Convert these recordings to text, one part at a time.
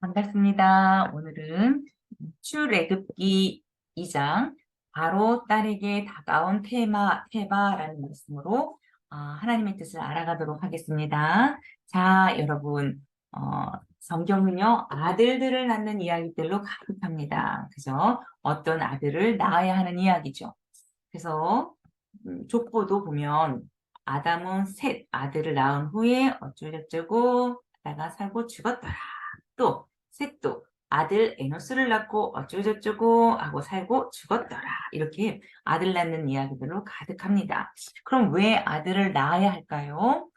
반갑습니다. 오늘은 출애굽기 2장 바로 딸에게 다가온 테마라는 말씀으로 하나님의 뜻을 알아가도록 하겠습니다. 자, 여러분, 성경은요, 아들들을 낳는 이야기들로 가득합니다. 그죠? 어떤 아들을 낳아야 하는 이야기죠. 그래서 족보도 보면 아담은 셋 아들을 낳은 후에 어쩌고저쩌고 하다가 살고 죽었더라. 또 셋도 아들 에노스를 낳고 어쩌고저쩌고 하고 살고 죽었더라. 이렇게 아들 낳는 이야기들로 가득합니다. 그럼 왜 아들을 낳아야 할까요?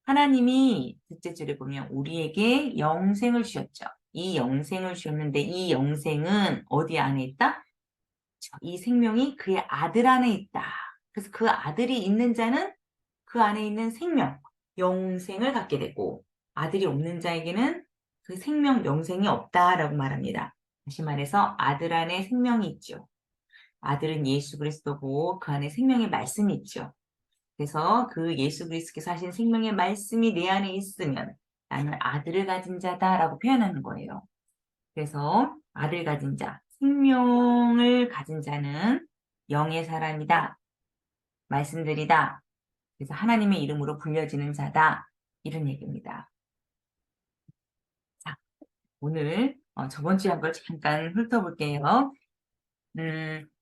하나님이 둘째 줄에 보면 우리에게 영생을 주셨죠. 이 영생을 주셨는데 이 영생은 어디 안에 있다? 이 생명이 그의 아들 안에 있다. 그래서 그 아들이 있는 자는 그 안에 있는 생명, 영생을 갖게 되고 아들이 없는 자에게는 그 생명, 영생이 없다라고 말합니다. 다시 말해서 아들 안에 생명이 있죠. 아들은 예수 그리스도고 그 안에 생명의 말씀이 있죠. 그래서 그 예수 그리스도께서 하신 생명의 말씀이 내 안에 있으면 나는 아들을 가진 자다라고 표현하는 거예요. 그래서 아들 가진 자, 생명을 가진 자는 영의 사람이다. 말씀드리다. 그래서 하나님의 이름으로 불려지는 자다. 이런 얘기입니다. 자, 오늘 저번 주에 한 걸 잠깐 훑어볼게요.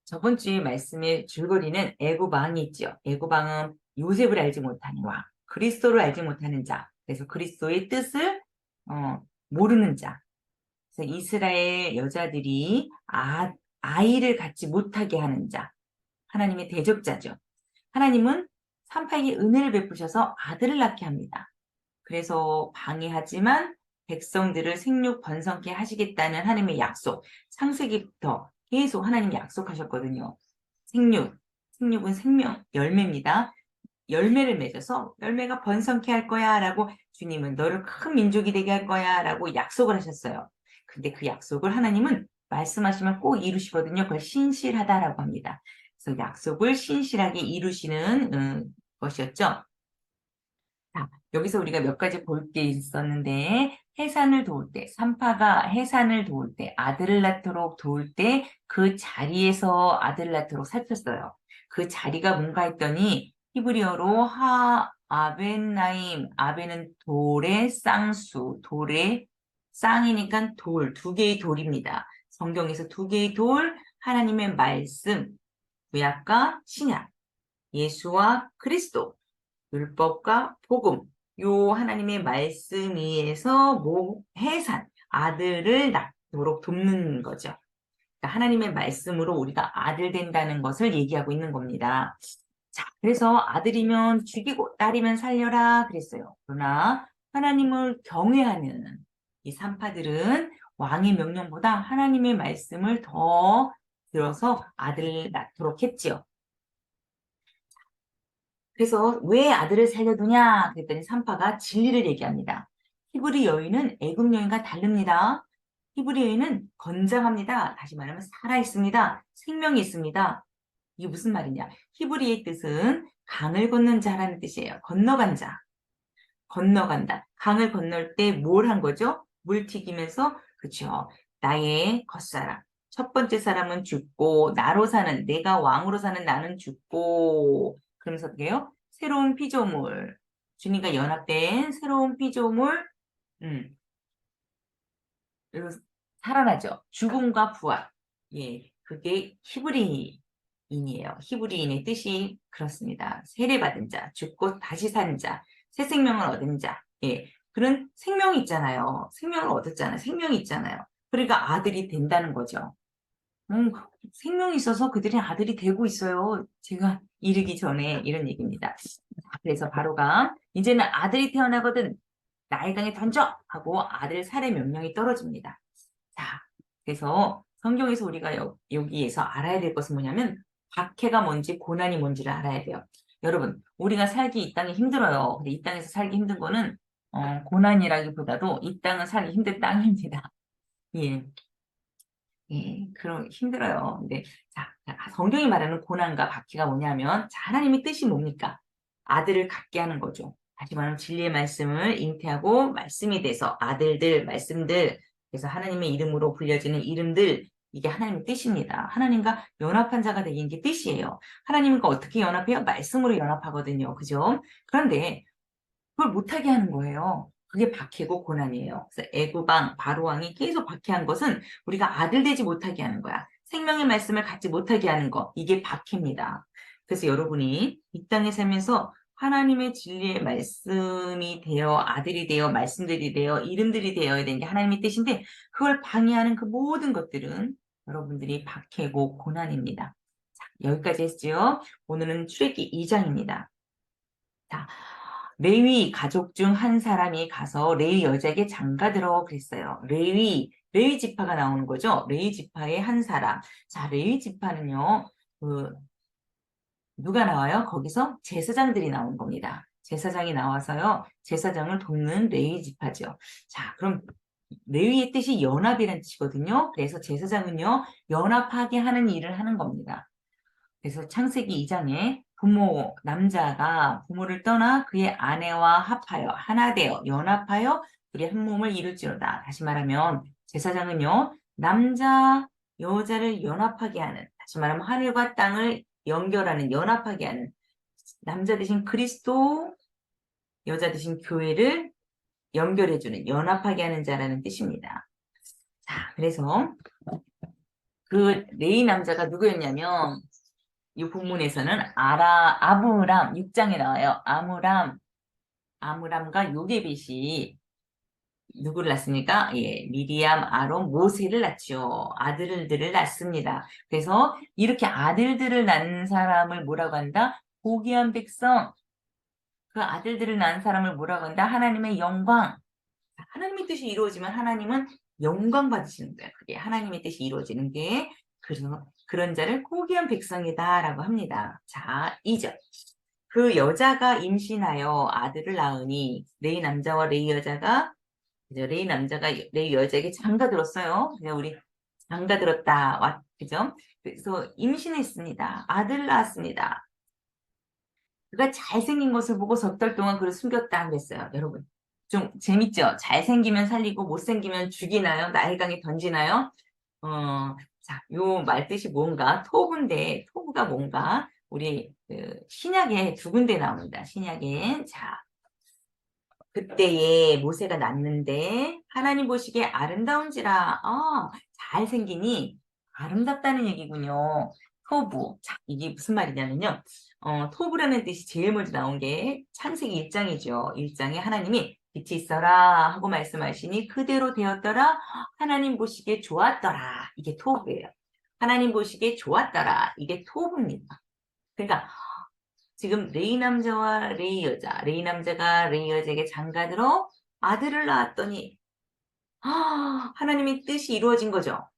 저번 주에 말씀의 줄거리는 애고방이 있죠. 애고방은 요셉을 알지 못하는 왕, 그리스도를 알지 못하는 자. 그래서 그리스도의 뜻을 모르는 자. 그래서 이스라엘 여자들이 아이를 갖지 못하게 하는 자. 하나님의 대적자죠. 하나님은 산파에게 은혜를 베푸셔서 아들을 낳게 합니다. 그래서 방해하지만 백성들을 생육 번성케 하시겠다는 하나님의 약속. 창세기부터 계속 하나님이 약속하셨거든요. 생육은 생명, 열매입니다. 열매를 맺어서 열매가 번성케 할 거야 라고 주님은 너를 큰 민족이 되게 할 거야 라고 약속을 하셨어요. 근데 그 약속을 하나님은 말씀하시면 꼭 이루시거든요. 그걸 신실하다라고 합니다. 그래서 약속을 신실하게 이루시는 것이었죠. 자, 여기서 우리가 몇 가지 볼 게 있었는데 해산을 도울 때, 산파가 해산을 도울 때, 아들을 낳도록 도울 때 그 자리에서 아들을 낳도록 살폈어요. 그 자리가 뭔가 했더니 히브리어로 아벤나임, 아벤은 돌의 쌍수, 돌의 쌍이니까 돌, 두 개의 돌입니다. 성경에서 두 개의 돌, 하나님의 말씀, 구약과 신약, 예수와 그리스도, 율법과 복음, 요 하나님의 말씀 위에서 해산, 아들을 낳도록 돕는 거죠. 그러니까 하나님의 말씀으로 우리가 아들 된다는 것을 얘기하고 있는 겁니다. 자, 그래서 아들이면 죽이고 딸이면 살려라 그랬어요. 그러나 하나님을 경외하는 이 산파들은 왕의 명령보다 하나님의 말씀을 더 들어서 아들을 낳도록 했지요. 그래서 왜 아들을 살려두냐 그랬더니 산파가 진리를 얘기합니다. 히브리 여인은 애굽 여인과 다릅니다. 히브리 여인은 건장합니다. 다시 말하면 살아있습니다. 생명이 있습니다. 이게 무슨 말이냐? 히브리의 뜻은 강을 건넌 자라는 뜻이에요. 건너간 자. 건너간다. 강을 건널 때 뭘 한 거죠? 물 튀기면서 그렇죠. 나의 겉사람. 첫 번째 사람은 죽고 나로 사는 내가 왕으로 사는 나는 죽고 그러면서 어떻게 해요? 새로운 피조물. 주님과 연합된 새로운 피조물 그리고 살아나죠. 죽음과 부활. 예, 그게 히브리인이에요. 히브리인의 뜻이 그렇습니다. 세례받은 자, 죽고 다시 산 자, 새 생명을 얻은 자. 예, 그런 생명이 있잖아요. 생명을 얻었잖아요. 생명이 있잖아요. 그러니까 아들이 된다는 거죠. 생명이 있어서 그들이 아들이 되고 있어요. 제가 이르기 전에 이런 얘기입니다. 그래서 바로가 이제는 아들이 태어나거든 나일 강에 던져 하고 아들 살해 명령이 떨어집니다. 자, 그래서 성경에서 우리가 여기에서 알아야 될 것은 뭐냐면 박해가 뭔지 고난이 뭔지를 알아야 돼요. 여러분, 우리가 살기 이 땅이 힘들어요. 근데 이 땅에서 살기 힘든 거는 고난이라기보다도 이 땅은 살기 힘든 땅입니다. 예. 예, 그럼 힘들어요. 근데 자, 성경이 말하는 고난과 박해가 뭐냐면 자, 하나님의 뜻이 뭡니까? 아들을 갖게 하는 거죠. 다시 말하면 진리의 말씀을 잉태하고 말씀이 돼서 아들들, 말씀들 그래서 하나님의 이름으로 불려지는 이름들, 이게 하나님의 뜻입니다. 하나님과 연합한 자가 되긴 게 뜻이에요. 하나님과 어떻게 연합해요? 말씀으로 연합하거든요. 그죠? 그런데 그걸 못하게 하는 거예요. 그게 박해고 고난이에요. 그래서 애굽왕, 바로왕이 계속 박해한 것은 우리가 아들 되지 못하게 하는 거야. 생명의 말씀을 갖지 못하게 하는 거. 이게 박해입니다. 그래서 여러분이 이 땅에 살면서 하나님의 진리의 말씀이 되어 아들이 되어 말씀들이 되어 이름들이 되어야 되는 게 하나님의 뜻인데 그걸 방해하는 그 모든 것들은 여러분들이 박해고 고난입니다. 자, 여기까지 했죠. 오늘은 출애굽기 2장입니다. 자, 레위 가족 중 한 사람이 가서 레위 여자에게 장가들어 그랬어요. 레위 지파가 나오는 거죠. 레위 지파의 한 사람. 자, 레위 지파는요, 누가 나와요? 거기서 제사장들이 나오는 겁니다. 제사장이 나와서요, 제사장을 돕는 레위 지파죠. 자, 그럼 레위의 뜻이 연합이라는 뜻이거든요. 그래서 제사장은요, 연합하게 하는 일을 하는 겁니다. 그래서 창세기 2장에 부모, 남자가 부모를 떠나 그의 아내와 합하여 하나 되어 연합하여 우리 한 몸을 이룰지어다. 다시 말하면 제사장은요. 남자, 여자를 연합하게 하는 다시 말하면 하늘과 땅을 연결하는 연합하게 하는 남자 대신 그리스도, 여자 대신 교회를 연결해주는 연합하게 하는 자라는 뜻입니다. 자, 그래서 그 레위 남자가 누구였냐면 이 본문에서는 아브람 6장에 나와요. 아므람과 요게벳이 누구를 낳습니까? 예, 미리암, 아론, 모세를 낳죠. 아들들을 낳습니다. 그래서 이렇게 아들들을 낳는 사람을 뭐라고 한다? 고귀한 백성. 그 아들들을 낳은 사람을 뭐라고 한다? 하나님의 영광. 하나님의 뜻이 이루어지면 하나님은 영광 받으시는 거예요. 그게 하나님의 뜻이 이루어지는 게 그래서 그런 자를 고귀한 백성이다라고 합니다. 자, 2절. 그 여자가 임신하여 아들을 낳으니 레위 남자와 레위 여자가 그죠? 레위 남자가 레위 여자에게 장가 들었어요. 그냥 우리 장가 들었다. 그죠? 그래서 임신했습니다. 아들을 낳았습니다. 그가 잘생긴 것을 보고 석 달 동안 그를 숨겼다 그랬어요. 여러분. 좀 재밌죠? 잘생기면 살리고 못생기면 죽이나요? 나일강에 던지나요? 자, 요 말뜻이 뭔가 토부인데 토부가 뭔가 우리 그 신약에 두 군데 나옵니다. 신약에 자 그때에 모세가 낳는데 하나님 보시기에 아름다운지라 잘생기니 아름답다는 얘기군요. 토부. 자, 이게 무슨 말이냐면요. 토부라는 뜻이 제일 먼저 나온 게 창세기 1장이죠. 1장에 하나님이 빛이 있어라 하고 말씀하시니 그대로 되었더라. 하나님 보시기에 좋았더라. 이게 토부예요. 하나님 보시기에 좋았더라. 이게 토부입니다. 그러니까 지금 레이 남자와 레이 여자, 레이 남자가 레이 여자에게 장가들어 아들을 낳았더니 하나님의 뜻이 이루어진 거죠.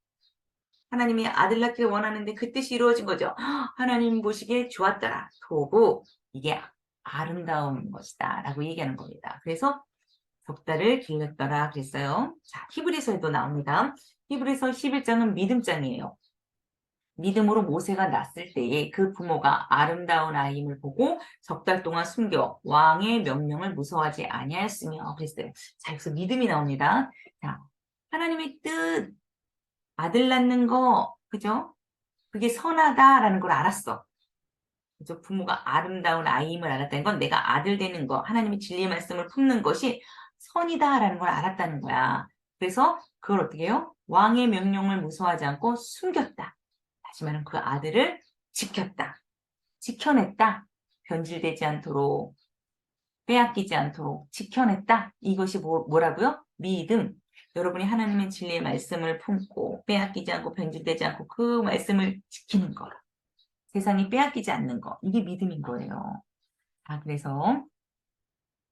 하나님이 아들 낳기를 원하는데 그 뜻이 이루어진 거죠. 하나님 보시기에 좋았더라. 토부 이게 아름다운 것이다 라고 얘기하는 겁니다. 그래서 석 달을 길렀더라 그랬어요. 자, 히브리서에도 나옵니다. 히브리서 11장은 믿음장이에요. 믿음으로 모세가 낳았을 때에 그 부모가 아름다운 아이임을 보고 석 달 동안 숨겨 왕의 명령을 무서워하지 아니하였으며 그랬어요. 자, 여기서 믿음이 나옵니다. 자, 하나님의 뜻, 아들 낳는 거, 그죠? 그게 선하다라는 걸 알았어. 그죠? 부모가 아름다운 아이임을 알았다는 건 내가 아들 되는 거, 하나님의 진리의 말씀을 품는 것이 선이다라는 걸 알았다는 거야. 그래서 그걸 어떻게 해요? 왕의 명령을 무서워하지 않고 숨겼다. 다시 말하면 그 아들을 지켰다. 지켜냈다. 변질되지 않도록, 빼앗기지 않도록 지켜냈다. 이것이 뭐라고요? 믿음. 여러분이 하나님의 진리의 말씀을 품고 빼앗기지 않고 변질되지 않고 그 말씀을 지키는 거. 세상이 빼앗기지 않는 거. 이게 믿음인 거예요. 자, 그래서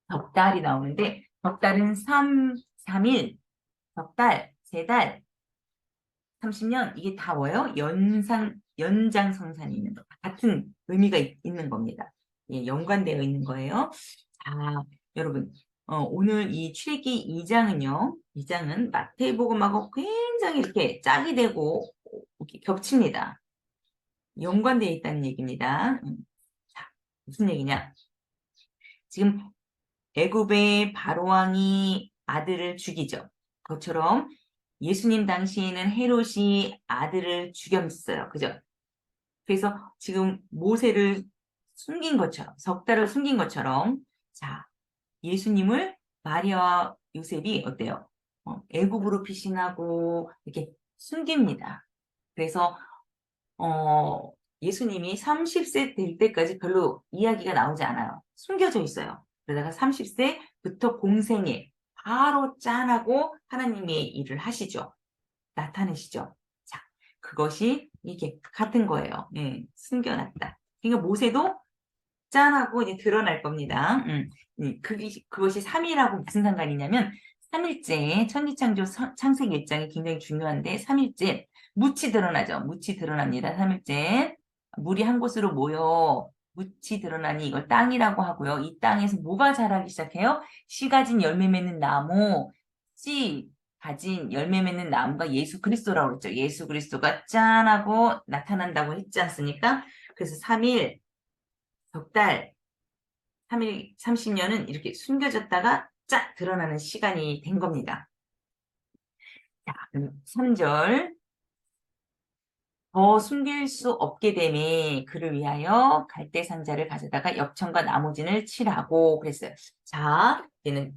덕달이 나오는데 덕달은 3일, 덕달, 3달, 30년 이게 다 뭐예요? 연장성산이 있는 거. 같은 의미가 있는 겁니다. 예, 연관되어 있는 거예요. 자, 여러분, 오늘 이 출애굽기 2장은요. 2장은 마태복음하고 굉장히 이렇게 짝이 되고 이렇게 겹칩니다. 연관되어 있다는 얘기입니다. 자, 무슨 얘기냐? 지금 애굽의 바로 왕이 아들을 죽이죠. 그것처럼 예수님 당시에는 헤롯이 아들을 죽였어요. 그죠? 그래서 지금 모세를 숨긴 것처럼, 석 달을 숨긴 것처럼, 자, 예수님을 마리아와 요셉이 어때요? 애굽으로 피신하고 이렇게 숨깁니다. 그래서 예수님이 30세 될 때까지 별로 이야기가 나오지 않아요. 숨겨져 있어요. 그러다가 30세부터 공생에 바로 짠하고 하나님의 일을 하시죠. 나타내시죠. 자, 그것이 이게 같은 거예요. 예, 숨겨놨다. 그러니까 모세도 짠하고 이제 드러날 겁니다. 그것이 3일하고 무슨 상관이냐면 3일째 천지창조 창세기 1장이 굉장히 중요한데 3일째 묻이 드러나죠. 묻이 드러납니다. 3일째 물이 한 곳으로 모여 묻이 드러나니 이걸 땅이라고 하고요. 이 땅에서 뭐가 자라기 시작해요? 씨 가진 열매 맺는 나무, 씨 가진 열매 맺는 나무가 예수 그리스도라고 그랬죠. 예수 그리스도가 짠하고 나타난다고 했지 않습니까? 그래서 3일 석 달, 3일, 30년은 이렇게 숨겨졌다가 쫙 드러나는 시간이 된 겁니다. 자, 그럼 3절. 더 숨길 수 없게 되매 그를 위하여 갈대 상자를 가져다가 엽청과 나무진을 칠하고 그랬어요. 자, 이제는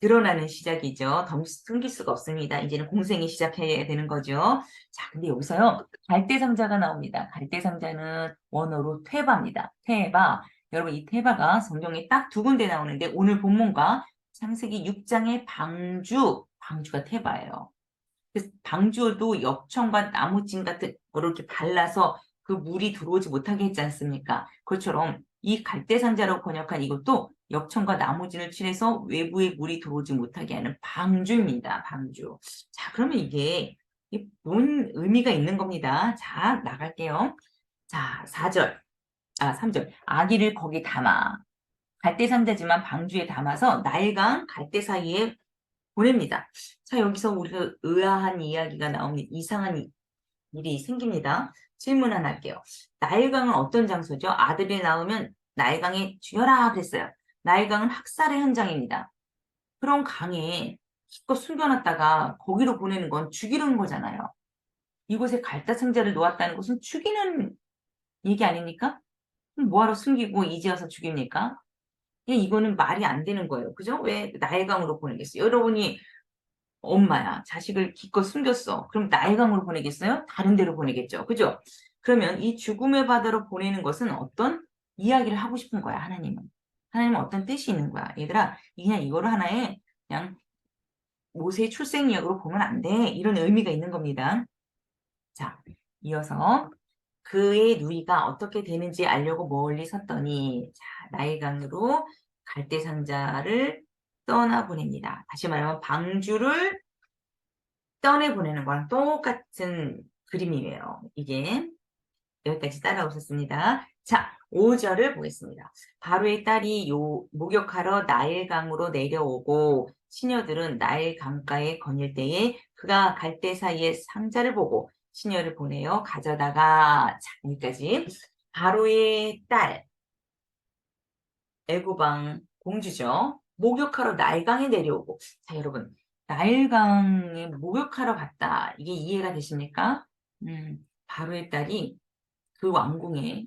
드러나는 시작이죠. 더 숨길 수가 없습니다. 이제는 공생이 시작해야 되는 거죠. 자, 근데 여기서요. 갈대상자가 나옵니다. 갈대상자는 원어로 퇴바입니다. 퇴바. 여러분 이 퇴바가 성경에 딱 두 군데 나오는데 오늘 본문과 창세기 6장의 방주가 퇴바예요. 그래서 방주도 엽청과 나무찜 같은 거를 이렇게 발라서 그 물이 들어오지 못하게 했지 않습니까? 그것처럼 이 갈대상자로 번역한 이것도 엽청과 나무진을 칠해서 외부에 물이 들어오지 못하게 하는 방주입니다. 방주. 자, 그러면 이게 뭔 의미가 있는 겁니다. 자, 나갈게요. 자, 4절. 3절. 아기를 거기 담아. 갈대상자지만 방주에 담아서 나일강 갈대 사이에 보냅니다. 자, 여기서 우리가 의아한 이야기가 나옵니다. 이상한 일이 생깁니다. 질문 하나 할게요. 나일강은 어떤 장소죠? 아들이 나오면 나일강에 죽여라 그랬어요. 나일강은 학살의 현장입니다. 그런 강에 기껏 숨겨놨다가 거기로 보내는 건 죽이는 거잖아요. 이곳에 갈대상자를 놓았다는 것은 죽이는 얘기 아닙니까? 그럼 뭐하러 숨기고 이제 와서 죽입니까? 이거는 말이 안 되는 거예요. 그죠? 왜 나일강으로 보내겠어요? 여러분이 엄마야, 자식을 기껏 숨겼어. 그럼 나일강으로 보내겠어요? 다른 데로 보내겠죠. 그죠? 그러면 이 죽음의 바다로 보내는 것은 어떤 이야기를 하고 싶은 거야, 하나님은. 하나님은 어떤 뜻이 있는 거야. 얘들아, 그냥 이거를 하나의 그냥 모세의 출생이야기로 보면 안 돼. 이런 의미가 있는 겁니다. 자, 이어서 그의 누이가 어떻게 되는지 알려고 멀리 섰더니 자, 나일강으로 갈대상자를 떠나보냅니다. 다시 말하면 방주를 떠내보내는 거랑 똑같은 그림이에요. 이게 여기까지 따라오셨습니다. 자, 5절을 보겠습니다. 바로의 딸이 목욕하러 나일강으로 내려오고 시녀들은 나일 강가에 거닐 때에 그가 갈대 사이에 상자를 보고 시녀를 보내어 가져다가 자, 여기까지 바로의 딸 애고방 공주죠. 목욕하러 나일강에 내려오고 자, 여러분 나일강에 목욕하러 갔다. 이게 이해가 되십니까? 바로의 딸이 그 왕궁에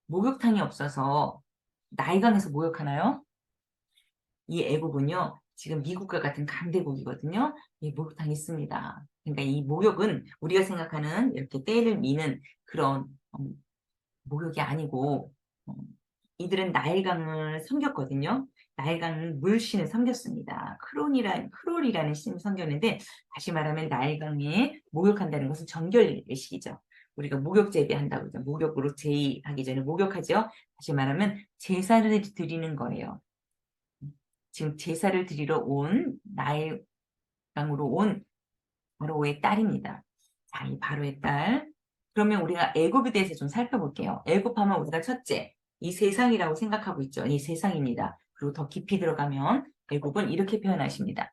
목욕탕이 없어서 나일강에서 목욕하나요? 이 애국은요, 지금 미국과 같은 강대국이거든요. 이 목욕탕이 있습니다. 그러니까 이 목욕은 우리가 생각하는 이렇게 때를 미는 그런 목욕이 아니고 이들은 나일강을 섬겼거든요. 나일강은 물신을 섬겼습니다. 크롤이라는 신을 섬겼는데 다시 말하면 나일강에 목욕한다는 것은 정결의식이죠. 우리가 목욕 재배한다고 그러죠. 목욕으로 제의하기 전에 목욕하죠. 다시 말하면 제사를 드리는 거예요. 지금 제사를 드리러 온 나일강으로 온 바로의 딸입니다. 자, 이 바로의 딸. 그러면 우리가 애굽에 대해서 좀 살펴볼게요. 애굽하면 우리가 첫째, 이 세상이라고 생각하고 있죠. 이 세상입니다. 그리고 더 깊이 들어가면 애굽은 이렇게 표현하십니다.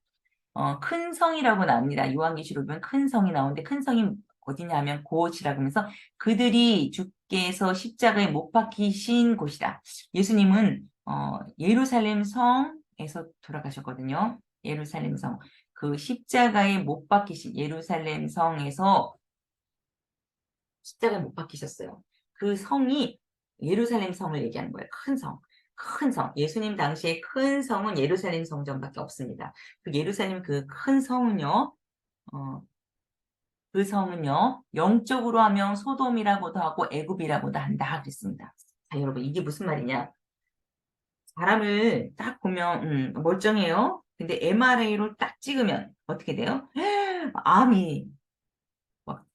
큰 성이라고 나옵니다. 요한계시록 보면 큰 성이 나오는데 큰 성이 어디냐 하면 곳이라고 하면서 그들이 주께서 십자가에 못 박히신 곳이다. 예수님은 예루살렘 성에서 돌아가셨거든요. 예루살렘 성. 그 십자가에 못 박히신 예루살렘 성에서 십자가에 못 박히셨어요. 그 성이 예루살렘 성을 얘기하는 거예요. 큰 성. 큰 성. 예수님 당시에 큰 성은 예루살렘 성전밖에 없습니다. 그 예루살렘 그 큰 성은요, 어, 그 성은요, 영적으로 하면 소돔이라고도 하고 애굽이라고도 한다 그랬습니다. 자, 여러분, 이게 무슨 말이냐? 사람을 딱 보면, 멀쩡해요. 근데 MRI로 딱 찍으면 어떻게 돼요? 암이 막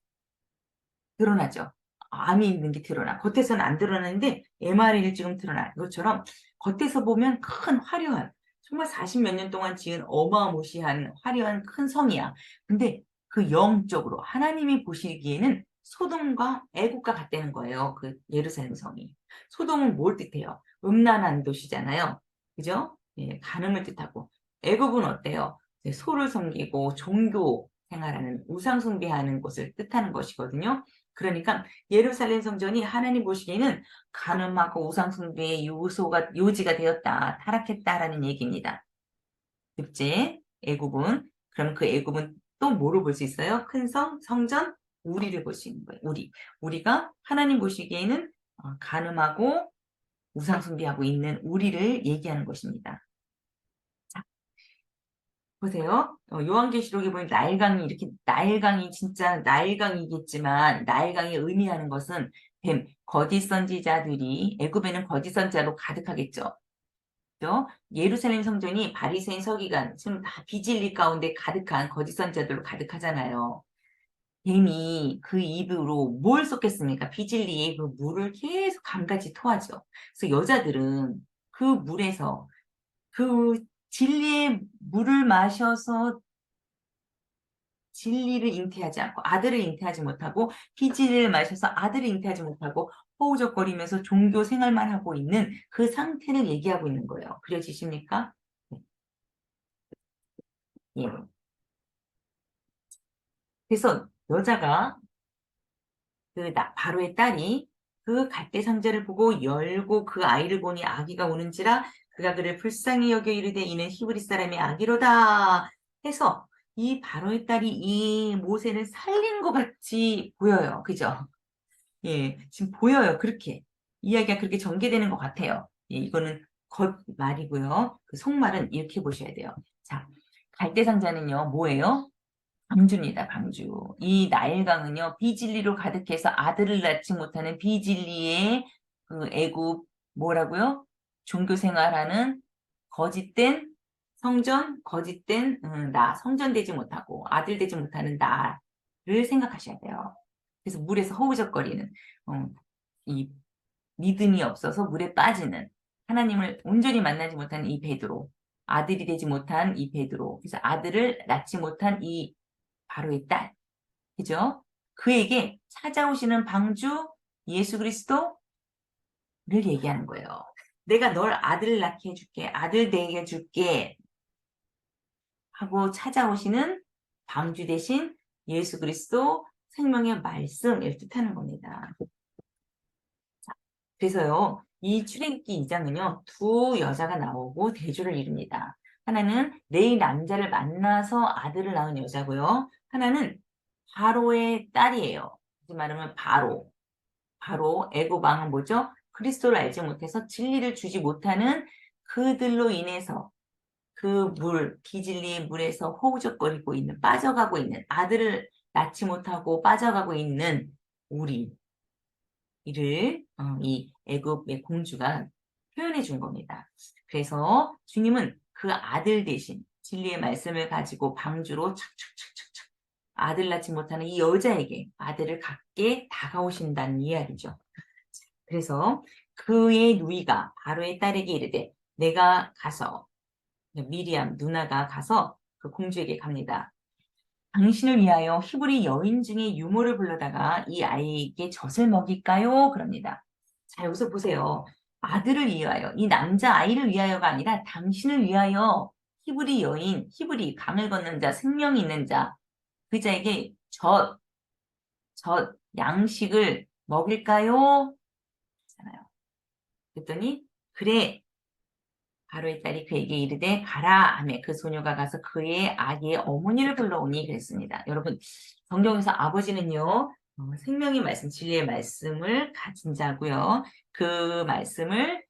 드러나죠. 암이 있는 게 드러나. 겉에서는 안 드러나는데 MRI를 찍으면 드러나. 이것처럼 겉에서 보면 큰 화려한, 정말 40 몇 년 동안 지은 어마무시한 화려한 큰 성이야. 근데 그 영적으로 하나님이 보시기에는 소돔과 애국과 같다는 거예요. 그 예루살렘 성이. 소돔은 뭘 뜻해요? 음란한 도시잖아요. 그죠? 예, 간음을 뜻하고. 애국은 어때요? 소를 섬기고 종교 생활하는 우상 숭배하는 곳을 뜻하는 것이거든요. 그러니까 예루살렘 성전이 하나님 보시기에는 간음하고 우상 숭배의 요지가 되었다, 타락했다라는 얘기입니다. 둘째, 애굽은 그럼 그 애굽은 또 뭐로 볼 수 있어요? 큰 성, 성전, 우리를 볼 수 있는 거예요. 우리가 하나님 보시기에는 간음하고 우상 숭배하고 있는 우리를 얘기하는 것입니다. 자, 보세요. 요한계시록에 보면 나일강이 이렇게 나일강이 진짜 나일강이겠지만 나일강이 의미하는 것은 뱀, 거짓 선지자들이 애굽에는 거짓 선지자로 가득하겠죠. 그죠? 예루살렘 성전이 바리새인 서기관 지금 다 비진리 가운데 가득한 거짓 선지자들로 가득하잖아요. 뱀이 그 입으로 뭘 쏟겠습니까? 비진리에 그 물을 계속 감같이 토하죠. 그래서 여자들은 그 물에서 그 진리의 물을 마셔서 진리를 잉태하지 않고 아들을 잉태하지 못하고 비진리를 마셔서 아들을 잉태하지 못하고 허우적거리면서 종교 생활만 하고 있는 그 상태를 얘기하고 있는 거예요. 그려지십니까? 네. 예. 그래서 여자가 바로의 딸이 그 갈대 상자를 보고 열고 그 아이를 보니 아기가 우는지라 그가 그를 불쌍히 여겨 이르되 이는 히브리 사람의 아기로다 해서 이 바로의 딸이 이 모세를 살린 것 같이 보여요. 그죠? 예, 지금 보여요. 그렇게. 이야기가 그렇게 전개되는 것 같아요. 예, 이거는 겉말이고요. 그 속말은 이렇게 보셔야 돼요. 자, 갈대상자는요, 뭐예요? 방주입니다, 방주. 이 나일강은요, 비진리로 가득해서 아들을 낳지 못하는 비진리의 그 애굽, 뭐라고요? 종교 생활하는 거짓된 성전, 거짓된 성전되지 못하고 아들 되지 못하는 나를 생각하셔야 돼요. 그래서 물에서 허우적거리는 이 믿음이 없어서 물에 빠지는 하나님을 온전히 만나지 못한 이 베드로, 아들이 되지 못한 이 베드로, 그래서 아들을 낳지 못한 이 바로의 딸, 그죠? 그에게 찾아오시는 방주 예수 그리스도를 얘기하는 거예요. 내가 널 아들 낳게 해줄게, 아들 되게 해줄게 하고 찾아오시는 방주 대신 예수 그리스도 생명의 말씀을 뜻하는 겁니다. 그래서요, 이 출애굽기 2장은요, 두 여자가 나오고 대조를 이룹니다. 하나는 네 남자를 만나서 아들을 낳은 여자고요. 하나는 바로의 딸이에요. 다시 말하면 바로 애굽 왕은 뭐죠? 그리스도를 알지 못해서 진리를 주지 못하는 그들로 인해서 그 비진리의 물에서 허우적거리고 있는, 빠져가고 있는, 아들을 낳지 못하고 빠져가고 있는 우리, 이를 이 애굽의 공주가 표현해 준 겁니다. 그래서 주님은 그 아들 대신 진리의 말씀을 가지고 방주로 착착착착착 아들 낳지 못하는 이 여자에게 아들을 갖게 다가오신다는 이야기죠. 그래서 그의 누이가 바로의 딸에게 이르되 내가 가서 미리암 누나가 가서 그 공주에게 갑니다. 당신을 위하여 히브리 여인 중에 유모를 불러다가 이 아이에게 젖을 먹일까요? 그럽니다. 자, 여기서 보세요. 아들을 위하여, 이 남자 아이를 위하여가 아니라 당신을 위하여 히브리 여인, 히브리 강을 건넌 자, 생명이 있는 자, 그 자에게 양식을 먹일까요? 잖아요. 그랬더니 그래, 바로의 딸이 그에게 이르되 가라 하매 그 소녀가 가서 그의 아기의 어머니를 불러오니 그랬습니다. 여러분 성경에서 아버지는요 생명의 말씀, 진리의 말씀을 가진 자고요. 그 말씀을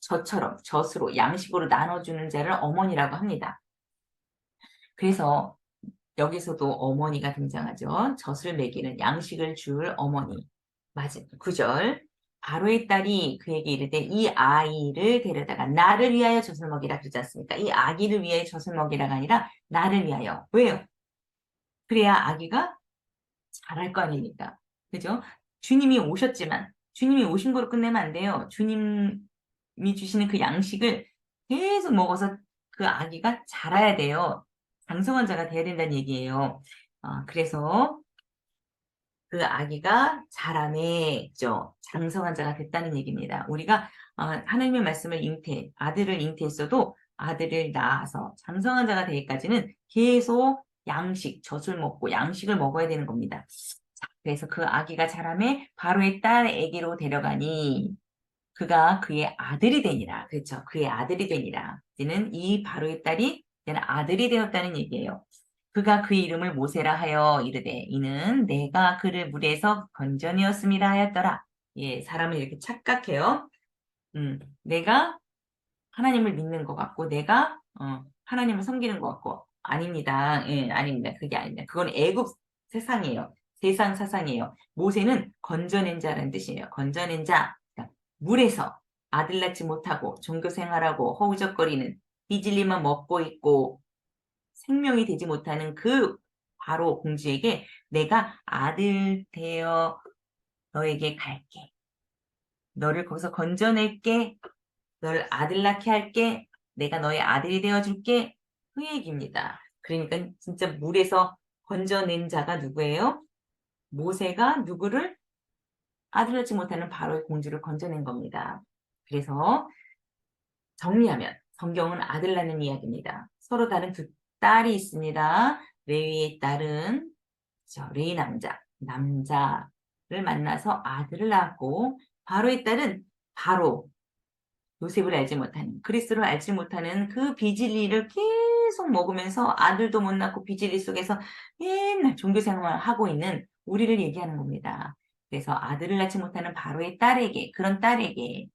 저처럼 젖으로 양식으로 나눠주는 자를 어머니라고 합니다. 그래서 여기서도 어머니가 등장하죠. 젖을 먹이는 양식을 줄 어머니. 맞은 9절. 바로의 딸이 그에게 이르되 이 아이를 데려다가 나를 위하여 젖을 먹이라 그러지 않습니까? 이 아기를 위하여 젖을 먹이라가 아니라 나를 위하여. 왜요? 그래야 아기가 잘할 거 아닙니까? 그죠? 주님이 오셨지만 주님이 오신 거로 끝내면 안 돼요. 주님이 주시는 그 양식을 계속 먹어서 그 아기가 자라야 돼요. 장성한 자가 돼야 된다는 얘기예요. 그래서 그 아기가 자라매, 죠 장성한 자가 됐다는 얘기입니다. 우리가 하나님의 말씀을 아들을 잉태했어도 아들을 낳아서 장성한 자가 되기까지는 계속 젖을 먹고 양식을 먹어야 되는 겁니다. 자, 그래서 그 아기가 자라매 바로의 딸에게로 데려가니 그가 그의 아들이 되니라. 그렇죠. 그의 아들이 되니라. 이제는 이 바로의 딸이 이제는 아들이 되었다는 얘기예요. 그가 그 이름을 모세라 하여 이르되 이는 내가 그를 물에서 건져내었음이라 하였더라. 예, 사람은 이렇게 착각해요. 내가 하나님을 믿는 것 같고 내가 하나님을 섬기는 것 같고 아닙니다. 예, 아닙니다. 그게 아닙니다. 그건 애굽 세상이에요. 세상 사상이에요. 모세는 건져낸 자라는 뜻이에요. 건져낸 자. 그러니까 물에서 아들 낳지 못하고 종교 생활하고 허우적거리는 삐질리만 먹고 있고 생명이 되지 못하는 그 바로 공주에게 내가 아들 되어 너에게 갈게. 너를 거기서 건져낼게. 너를 아들 낳게 할게. 내가 너의 아들이 되어줄게. 그 얘기입니다. 그러니까 진짜 물에서 건져낸 자가 누구예요? 모세가 누구를 아들 낳지 못하는 바로의 공주를 건져낸 겁니다. 그래서 정리하면 성경은 아들 낳는 이야기입니다. 서로 다른 두 딸이 있습니다. 레위의 딸은 레위 남자를 만나서 아들을 낳았고 바로의 딸은 바로 요셉을 알지 못하는 그리스도를 알지 못하는 그 비진리를 계속 먹으면서 아들도 못 낳고 비진리 속에서 맨날 종교 생활을 하고 있는 우리를 얘기하는 겁니다. 그래서 아들을 낳지 못하는 바로의 딸에게 그런 딸에게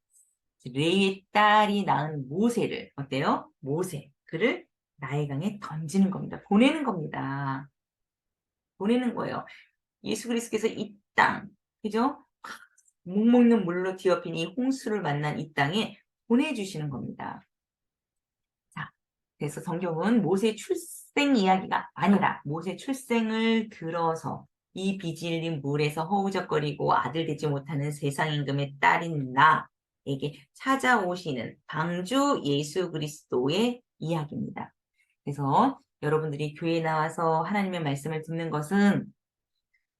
레위의 딸이 낳은 모세를 어때요? 모세 그를 나일강에 던지는 겁니다. 보내는 겁니다. 보내는 거예요. 예수 그리스도께서 이 땅, 그죠? 목 먹는 물로 뒤엎인 이 홍수를 만난 이 땅에 보내주시는 겁니다. 자, 그래서 성경은 모세 출생 이야기가 아니라 모세 출생을 들어서 이 비질린 물에서 허우적거리고 아들 되지 못하는 세상 임금의 딸인 나에게 찾아오시는 방주 예수 그리스도의 이야기입니다. 그래서 여러분들이 교회에 나와서 하나님의 말씀을 듣는 것은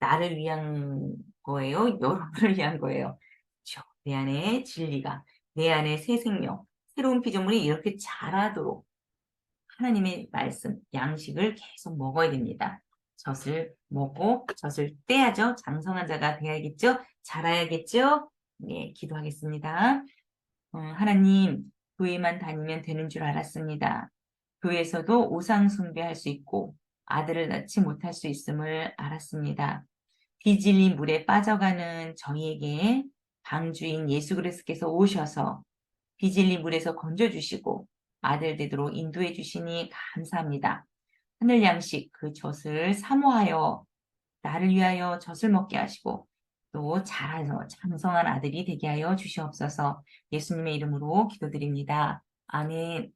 나를 위한 거예요? 여러분을 위한 거예요. 그렇죠? 내 안에 진리가, 내 안에 새 생명, 새로운 피조물이 이렇게 자라도록 하나님의 말씀, 양식을 계속 먹어야 됩니다. 젖을 먹고 젖을 떼야죠. 장성한 자가 되어야겠죠. 자라야겠죠. 네, 기도하겠습니다. 하나님, 교회만 다니면 되는 줄 알았습니다. 교회에서도 우상 숭배할 수 있고 아들을 낳지 못할 수 있음을 알았습니다. 비질린 물에 빠져가는 저희에게 방주인 예수 그리스도께서 오셔서 비질린 물에서 건져주시고 아들 되도록 인도해 주시니 감사합니다. 하늘 양식 그 젖을 사모하여 나를 위하여 젖을 먹게 하시고 또 자라서 장성한 아들이 되게 하여 주시옵소서. 예수님의 이름으로 기도드립니다. 아멘.